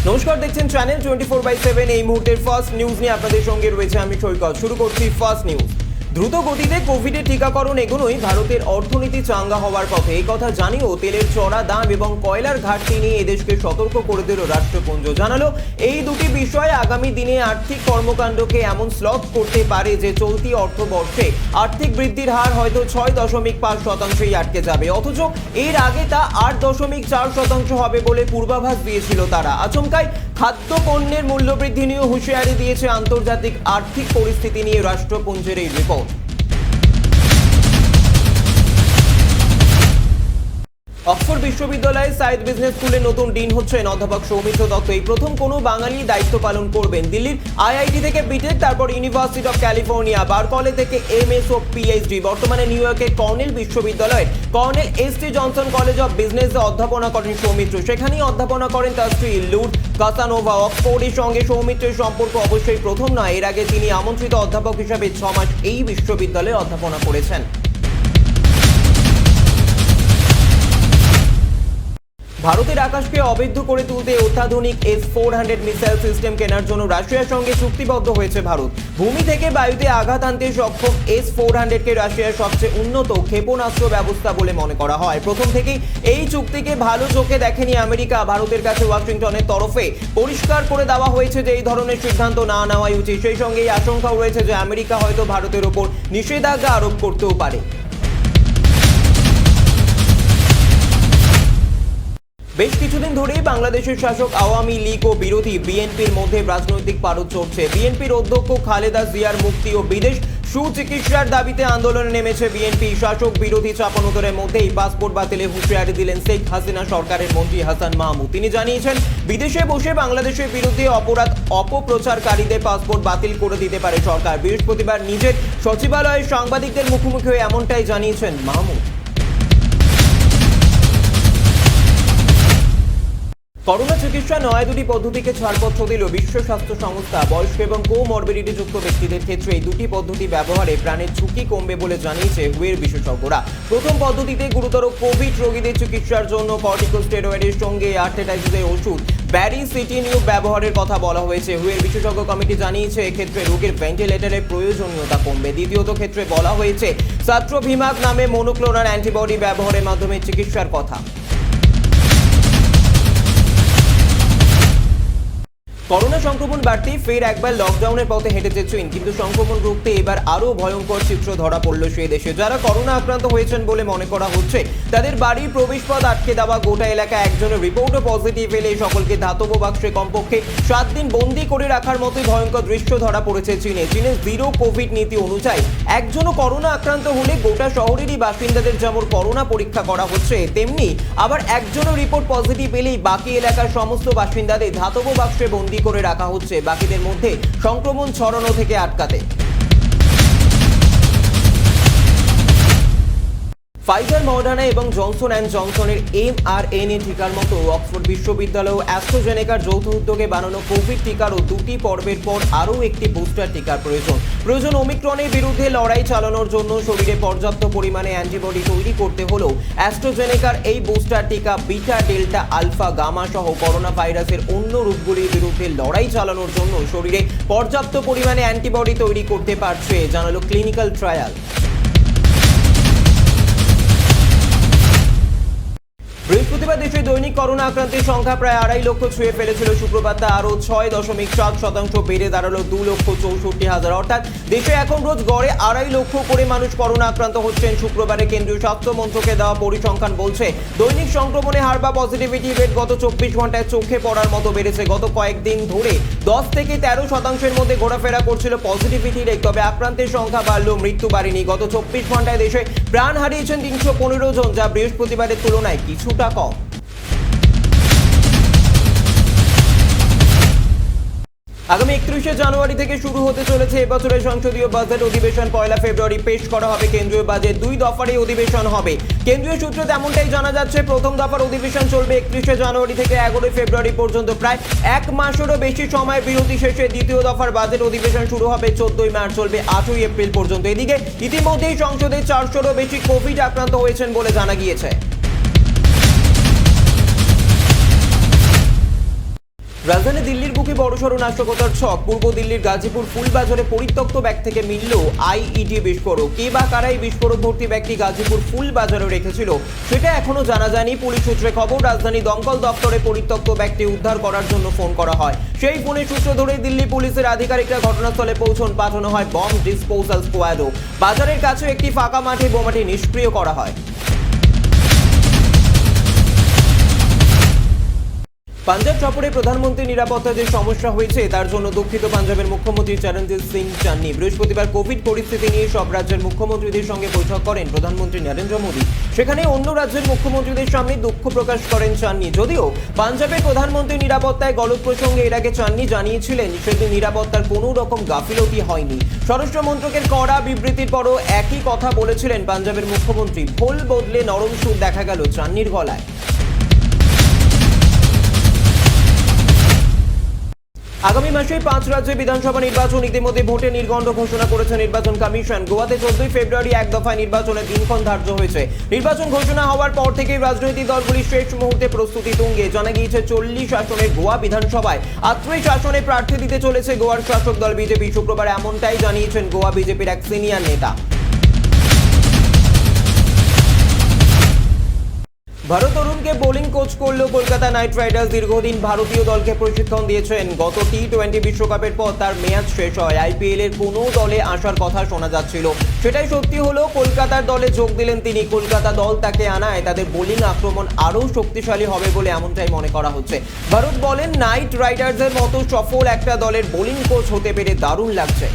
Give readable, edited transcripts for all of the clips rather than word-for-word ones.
নমস্কার, দেখছেন চ্যানেল 24/7। এই মুহূর্তের ফার্স্ট নিউজ নিয়ে আপনাদের সঙ্গে রয়েছে আমি সৈকত। শুরু করছি ফার্স্ট নিউজ। দ্রুত গতিতে কোভিডের টিকাকরণ এগোনোই ভারতের অর্থনীতি চাঙ্গা হওয়ার পথে, এই কথা জানিয়েও তেলের চড়া দাম এবং কয়লার ঘাটতি নিয়ে এদেশকে সতর্ক করে দিল রাষ্ট্রপুঞ্জ। জানালো এই দুটি বিষয় আগামী দিনে আর্থিক কর্মকাণ্ডকে এমন স্লথ করতে পারে যে চলতি অর্থবর্ষে আর্থিক বৃদ্ধির হার হয়তো 6.5%ই আটকে যাবে, অথচ এর আগে তা 8.4% হবে বলে পূর্বাভাস দিয়েছিল তারা। আচমকাই খাদ্য পণ্যের মূল্যবৃদ্ধি নিয়ে হুঁশিয়ারি দিয়েছে আন্তর্জাতিক আর্থিক পরিস্থিতি নিয়ে রাষ্ট্রপুঞ্জের এই রিপোর্ট। অক্সফোর্ড বিশ্ববিদ্যালয়ে সাইদ বিজনেস স্কুলে নতুন ডিন হচ্ছেন অধ্যাপক সৌমিত্র দত্ত। এই প্রথম কোনো বাঙালি দায়িত্ব পালন করবেন। দিল্লির আইআইটি থেকে বিটেক, তারপর ইউনিভার্সিটি অফ ক্যালিফোর্নিয়া বার্কলে থেকে এমএস ও পিএইচডি। বর্তমানে নিউ ইয়র্কের কর্নেল বিশ্ববিদ্যালয়ের colonel S T. Johnson college of বিজনেসে অধ্যাপনা করেন সৌমিত্র। সেখানেই অধ্যাপনা করেন তার স্ত্রী লুড কাসানোভা। অক্সফোর্ডের সঙ্গে সৌমিত্রের সম্পর্ক অবশ্যই প্রথম নয়। এর আগে তিনি আমন্ত্রিত অধ্যাপক হিসাবে 6 মাস এই বিশ্ববিদ্যালয়ে অধ্যাপনা করেছেন। ভারতের আকাশকে অবৈধ করে তুলতে অত্যাধুনিক S-400 মিসাইল সিস্টেম কেনার জন্য রাশিয়ার সঙ্গে চুক্তিবদ্ধ হয়েছে ভারত। ভূমি থেকে বায়ুতে আঘাত আনতে সক্ষম S-400কে রাশিয়ার সবচেয়ে উন্নত ক্ষেপণাস্ত্র ব্যবস্থা বলে মনে করা হয়। প্রথম থেকেই এই চুক্তিকে ভালো চোখে দেখেনি আমেরিকা। ভারতের কাছে ওয়াশিংটনের তরফে পরিষ্কার করে দেওয়া হয়েছে যে এই ধরনের সিদ্ধান্ত না নেওয়াই উচিত। সেই সঙ্গে এই আশঙ্কাও রয়েছে যে আমেরিকা হয়তো ভারতের ওপর নিষেধাজ্ঞা আরোপ করতেও পারে। বেশ কিছুদিন ধরেই বাংলাদেশের শাসক আওয়ামী লীগ ও বিরোধী বিএনপির মধ্যে রাজনৈতিক পারদ চড়ছে। বিএনপির অধ্যক্ষ খালেদা জিয়ার মুক্তি ও বিদেশ সুচিকিৎসার দাবিতে আন্দোলনে নেমেছে বিএনপি। শাসক বিরোধী চাপানোতরের মধ্যেই পাসপোর্ট বাতিলে হুঁশিয়ারি দিলেন শেখ হাসিনা সরকারের মন্ত্রী হাসান মাহমুদ। তিনি জানিয়েছেন, বিদেশে বসে বাংলাদেশের বিরুদ্ধে অপপ্রচারকারীদের পাসপোর্ট বাতিল করে দিতে পারে সরকার। বৃহস্পতিবার নিজের সচিবালয়ে সাংবাদিকদের মুখোমুখি হয়ে এমনটাই জানিয়েছেন মাহমুদ। করোনা চিকিৎসা নয় দুটি পদ্ধতিকে ছাড়পত্র দিল বিশ্ব স্বাস্থ্য সংস্থা। বয়স্ক এবং কোমরবিডিটি যুক্ত ব্যক্তিদের ক্ষেত্রে এই দুটি পদ্ধতি ব্যবহারে প্রাণের ঝুঁকি কমবে বলে জানিয়েছে হুয়ের বিশেষজ্ঞরা। প্রথম পদ্ধতিতে গুরুতর কোভিড রোগীদের চিকিৎসার জন্য কর্টিকোস্টেরয়েডের সঙ্গে আর্থ্রাইটিসের ওষুধ ব্যারিসিটিনিউ ব্যবহারের কথা বলা হয়েছে। হুয়ের বিশেষজ্ঞ কমিটি জানিয়েছে এক্ষেত্রে রোগীর ভেন্টিলেটরের প্রয়োজনীয়তা কমবে। দ্বিতীয়ত ক্ষেত্রে বলা হয়েছে সাট্রোভিমাব নামে মনোক্লোনাল অ্যান্টিবডি ব্যবহারের মাধ্যমে চিকিৎসার কথা। করোনা সংক্রমণ বাড়তে ফের একবার লকডাউনের পথে হেঁটেছে চীন, কিন্তু সংক্রমণ রুখতে এবার আরও ভয়ঙ্কর চিত্র ধরা পড়ল সেই দেশে। যারা করোনা আক্রান্ত হয়েছেন বলে মনে করা হচ্ছে তাদের বাড়ির প্রবেশপথ আটকে দেওয়া, গোটা এলাকা একজনের রিপোর্টও পজিটিভ এলে সকলকে ধাতব বাক্সে কমপক্ষে 7 দিন বন্দি করে রাখার মতোই ভয়ঙ্কর দৃশ্য ধরা পড়েছে চীনে। চীনের জিরো কোভিড নীতি অনুযায়ী একজনও করোনা আক্রান্ত হলে গোটা শহরেরই বাসিন্দাদের যেমন করোনা পরীক্ষা করা হচ্ছে, তেমনি আবার একজনও রিপোর্ট পজিটিভ এলেই বাকি এলাকার সমস্ত বাসিন্দাদের ধাতব বাক্সে বন্দি করে রাখা হচ্ছে বাকিদের মধ্যে সংক্রমণ ছড়ানো থেকে আটকাতে। ফাইজার, মডার্না এবং জনসন অ্যান্ড জনসনের mRNA টিকার মতো অক্সফোর্ড বিশ্ববিদ্যালয় ও অ্যাস্ট্রাজেনেকার যৌথ উদ্যোগে বানানো কোভিড টিকারও দুটি পর্বের পর আরও একটি বুস্টার টিকার প্রয়োজন। ওমিক্রনের বিরুদ্ধে লড়াই চালানোর জন্য শরীরে পর্যাপ্ত পরিমাণে অ্যান্টিবডি তৈরি করতে হলেও অ্যাস্ট্রাজেনেকার এই বুস্টার টিকা বিটা, ডেল্টা, আলফা, গামা সহ করোনা ভাইরাসের অন্য রূপগুলির বিরুদ্ধে লড়াই চালানোর জন্য শরীরে পর্যাপ্ত পরিমাণে অ্যান্টিবডি তৈরি করতে পারছে, জানালো ক্লিনিক্যাল ট্রায়াল। বৃহস্পতিবার দেশে দৈনিক করোনা আক্রান্তের সংখ্যা প্রায় 2.5 লক্ষ ছুঁয়ে ফেলেছিল। শুক্রবার তা আরও 6.7% বেড়ে দাঁড়ালো 2,64,000। অর্থাৎ দেশে এখন রোজ গড়ে 2.5 লক্ষ করে মানুষ করোনা আক্রান্ত হচ্ছেন। শুক্রবারে কেন্দ্রীয় স্বাস্থ্য মন্ত্রকে দেওয়া পরিসংখ্যান বলছে দৈনিক সংক্রমণের হার বা পজিটিভিটি রেট গত 24 ঘন্টায় চোখে পড়ার মতো বেড়েছে। গত কয়েকদিন ধরে 10 থেকে 13% মধ্যে ঘোরাফেরা করছিল পজিটিভিটি রেট, তবে আক্রান্তের সংখ্যা বাড়লেও মৃত্যু বাড়েনি। গত 24 ঘন্টায় দেশে প্রাণ হারিয়েছেন 315 জন, যা বৃহস্পতিবারের তুলনায় কিছুটা কম। আগামী 31শে জানুয়ারি থেকে শুরু হতে চলেছে এবছরের সংসদীয় বাজেট অধিবেশন। 1 ফেব্রুয়ারি পেশ করা হবে কেন্দ্রীয় বাজেট। 2 দফার এই অধিবেশন হবে। কেন্দ্রীয় সূত্রে তেমনটাই জানা যাচ্ছে। প্রথম দফার অধিবেশন চলবে 31শে জানুয়ারি থেকে 11 ফেব্রুয়ারি পর্যন্ত, প্রায় 1 মাসেরও বেশি সময় বিরতি শেষে দ্বিতীয় দফার বাজেট অধিবেশন শুরু হবে 14 মার্চ, চলবে 8 এপ্রিল পর্যন্ত। এদিকে ইতিমধ্যেই সংসদে 400রও বেশি কোভিড আক্রান্ত হয়েছেন বলে জানা গিয়েছে। রাজধানী দিল্লির বুকে বড়সড় নাশকতার ছক। পূর্ব দিল্লির গাজীপুর ফুলবাজারে পরিত্যক্ত ব্যাগ থেকে মিলল আইইডি বিস্ফোরক। কে বা কারা এই বিস্ফোরক ভর্তি ব্যাগটি গাজীপুর ফুলবাজারে রেখেছিল সেটা এখনো জানা যায়নি। পুলিশ সূত্রে খবর, রাজধানী দমকল দপ্তরে পরিত্যক্ত ব্যাগটি উদ্ধার করার জন্য ফোন করা হয়। সেই ফোনের সূত্র ধরে দিল্লি পুলিশের আধিকারিকরা ঘটনাস্থলে পৌঁছন। পাঠানো হয় বম্ব ডিসপোজাল স্কোয়াডও। বাজারের কাছে একটি ফাঁকা মাঠে বোমাটি নিষ্ক্রিয় করা হয়। পাঞ্জাব সফরে প্রধানমন্ত্রী নিরাপত্তায় যে সমস্যা হয়েছে তার জন্য দুঃখিত পাঞ্জাবের মুখ্যমন্ত্রী চরণজিৎ সিং চান্নি। বৃহস্পতিবার কোভিড পরিস্থিতি নিয়ে সব রাজ্যের মুখ্যমন্ত্রীদের সঙ্গে বৈঠক করেন প্রধানমন্ত্রী নরেন্দ্র মোদী। সেখানে অন্য রাজ্যের মুখ্যমন্ত্রীদের সামনে দুঃখ প্রকাশ করেন চান্নি। যদিও পাঞ্জাবের প্রধানমন্ত্রী নিরাপত্তায় গলদ প্রসঙ্গে এর আগে চান্নি জানিয়েছিলেন সেদিন নিরাপত্তার কোনো রকম গাফিলতি হয়নি। স্বরাষ্ট্র মন্ত্রকের কড়া বিবৃতির পরও একই কথা বলেছিলেন পাঞ্জাবের মুখ্যমন্ত্রী। ভোল বদলে নরম সুর দেখা গেল চান্নির গলায়। আগামী মাসে 5 রাজ্যে বিধানসভা নির্বাচন। ইতিমধ্যে ভোটের নির্গণ্ড ঘোষণা করেছে নির্বাচন কমিশন। গোয়াতে 14 ফেব্রুয়ারি এক দফায় নির্বাচনের দিনক্ষণ ধার্য হয়েছে। নির্বাচন ঘোষণা হওয়ার পর থেকেই রাজনৈতিক দলগুলির শেষ মুহূর্তে প্রস্তুতি তুঙ্গে। জানা গিয়েছে 40 আসনের গোয়া বিধানসভায় 38 আসনে প্রার্থী দিতে চলেছে গোয়ার শাসক দল বিজেপি। শুক্রবার এমনটাই জানিয়েছেন গোয়া বিজেপির এক সিনিয়র নেতা। ভারত তরুণকে বোলিং কোচ করল কলকাতা নাইট রাইডার্স। দীর্ঘদিন ভারতীয় দলকে প্রশিক্ষণ দিয়েছেন। গত টি-20 বিশ্বকাপের পর তার মেয়াদ শেষ হয়। আইপিএল এর কোনো দলে আসার কথা শোনা যাচ্ছিল, সেটাই সত্যি হলো। কলকাতার দলে যোগ দিলেন তিনি। কলকাতা দল তাকে আনায় তাদের বোলিং আক্রমণ আরও শক্তিশালী হবে বলে এমনটাই মনে করা হচ্ছে। ভারত বলেন, নাইট রাইডার্সের মতো সফল একটা দলের বোলিং কোচ হতে পেরে দারুণ লাগছে।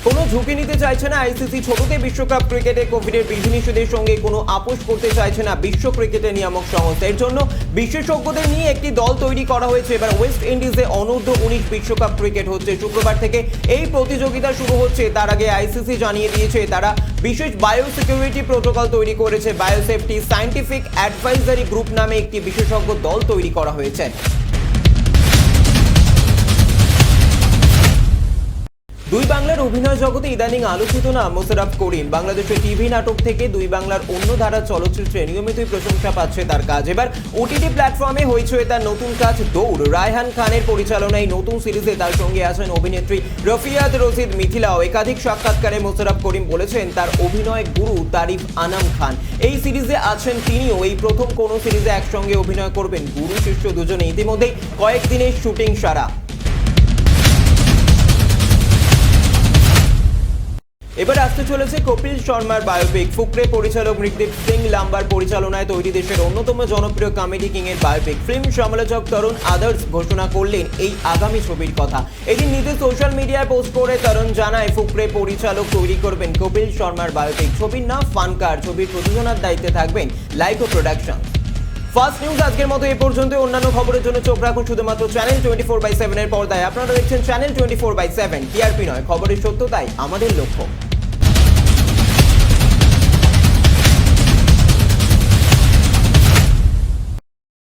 কোনো ঝুঁকি নিতে চাইছে না আইসিসি। ছোটতে বিশ্বকাপ ক্রিকেটে কোভিডের বিধিনিষেধের সঙ্গে কোনো আপোষ করতে চাইছে না বিশ্ব ক্রিকেটের নিয়ামক সংস্থা। এর জন্য বিশেষজ্ঞদের নিয়ে একটি দল তৈরি করা হয়েছে। এবার ওয়েস্ট ইন্ডিজে অনূর্ধ্ব 19 বিশ্বকাপ ক্রিকেট হচ্ছে। শুক্রবার থেকে এই প্রতিযোগিতা শুরু হচ্ছে। তার আগে আইসিসি জানিয়ে দিয়েছে তারা বিশেষ বায়োসিকিউরিটি প্রোটোকল তৈরি করেছে। বায়োসেফটি সায়েন্টিফিক অ্যাডভাইজারি গ্রুপ নামে একটি বিশেষজ্ঞ দল তৈরি করা হয়েছে। দুই বাংলার অভিনয় জগতে ইদানিং আলোচিত নাম মোশাররফ করিম। বাংলাদেশের টিভি নাটক থেকে দুই বাংলার অন্য ধারা চলচ্চিত্রে নিয়মিতই প্রশংসা পাচ্ছে তার কাজ। এবার ওটিটি প্ল্যাটফর্মে হয়েছে তার নতুন কাজ দৌড়। রায়হান খানের পরিচালনায় নতুন সিরিজে তার সঙ্গে আছেন অভিনেত্রী রফিয়াত রশিদ মিথিলাও। একাধিক সাক্ষাৎকারে মোশাররফ করিম বলেছেন তার অভিনয় গুরু তারিফ আনাম খান। এই সিরিজে আছেন তিনিও। এই প্রথম কোনো সিরিজে একসঙ্গে অভিনয় করবেন গুরু শিষ্য দুজনে। ইতিমধ্যেই কয়েকদিনের শুটিং সারা। এবার আসতে চলেছে কপিল শর্মার বায়োপিক। ফুকরে পরিচালক মৃগদীপ সিং লাম্বার পরিচালনায় তৈরি দেশের অন্যতম জনপ্রিয় কমেডি কিং এর বায়োপিক। ফিল্ম সমালোচক তরুণ আদার্স ঘোষণা করলেন এই আগামী ছবির কথা। এদিন নিজে সোশ্যাল মিডিয়ায় পোস্ট করে তরুণ জানায় ফুকরে পরিচালক তৈরি করবেন কপিল শর্মার বায়োপিক। ছবির নাম ফানকার। ছবির প্রযোজনার দায়িত্বে থাকবেন লাইকো প্রোডাকশন। ফার্স্ট নিউজ আজকের মতো এ পর্যন্ত। অন্যান্য খবরের জন্য চোখ রাখুন শুধুমাত্র চ্যানেল 24/7 এর পর্দায়। আপনারা দেখছেন চ্যানেল 24/7। টিআরপি নয়, খবরের সত্যতাই আমাদের লক্ষ্য।